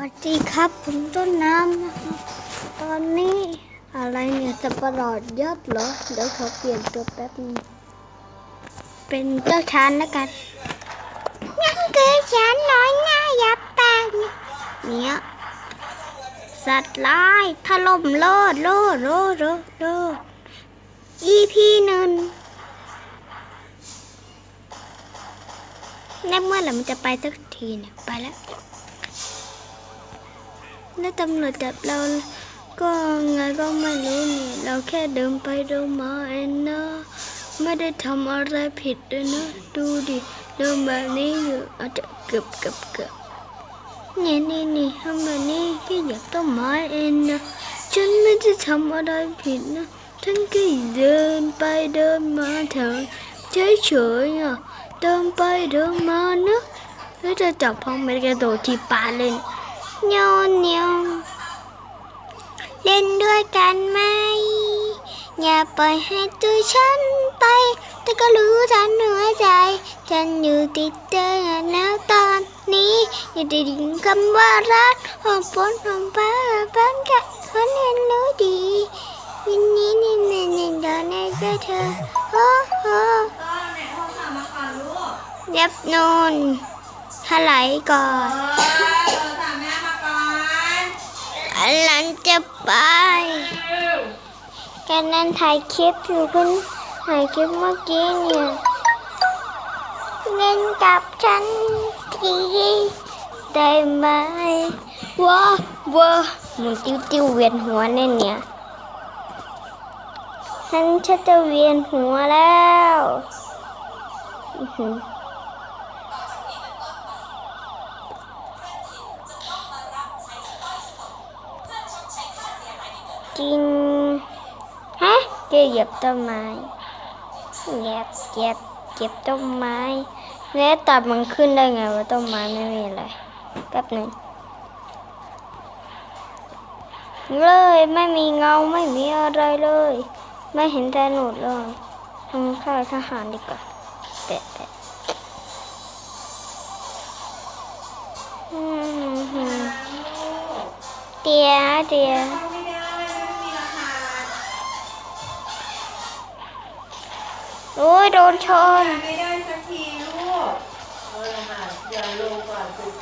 วัสดีครับผมต้นน้ำนะครับตอนนี้อะไรเนี่ยจะประหลอดยอดเหรอเดี๋ยวขอเปลี่ยนตัวแป๊บนึงเป็นเจ้าชานแล้วกันนั่นคือฉันน้อยหน้ายับแปงเนี่ยสัตว์ร้ายถล่มโลดEP 1แล้วเมื่อไหร่มันจะไปสักทีเนี่ยไปแล้วแล้วตำรวจจับเราก็ไงก็ไม่รู้เนี่ยเราแค่เดินไปเดินมาเองนะไม่ได้ทำอะไรผิดเลยนะดูดิเดินแบบนี้อยู่อาจจะเกือบนี่ทำแบบนี้แค่เหยียบต้นไม้เองนะฉันไม่ได้ทำอะไรผิดนะฉันแค่เดินไปเดินมาเถอะเฉยๆอ่ะเดินไปเดินมานะแล้วจะจับพองไปกระโดดที่ป่าเลยเนียวเล่นด้วยกันไหมอย่าปล่อยให้ตัวฉันไปแต่ก็รู้ฉันหัวใจฉันอยู่ติดเธอแล้วตอนนี้อย่าได้ยินคำว่ารักหอมปนหอมป้าบ้านกันคนเห็นรู้ดีวันนี้นี่เดินในใจเธอโอ้โหเย็บนูนถลายก่อนอันนั้นจะไปกันนั้นถ่ายคลิปอยู่คุณถ่ายคลิปเมื่อกี้เนี่ยเล่นกับฉันทีได้ไหมว้ามึงติ้วเวียนหัวแน่เนี่ยฉันจะเวียนหัวแล้วกินฮะเหยียบต้นไม้เหยียบต้นไม้แล้วตัดมันขึ้นได้ไงว่าต้นไม้ไม่มีอะไรแป๊บหนึ่งเลยไม่มีเงาไม่มีอะไรเลยไม่เห็นถนนเลยทำค่ายทหารดีกว่าแปะเตียโอ้ยโดนชน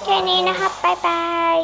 แค่นี้นะครับบ๊ายบาย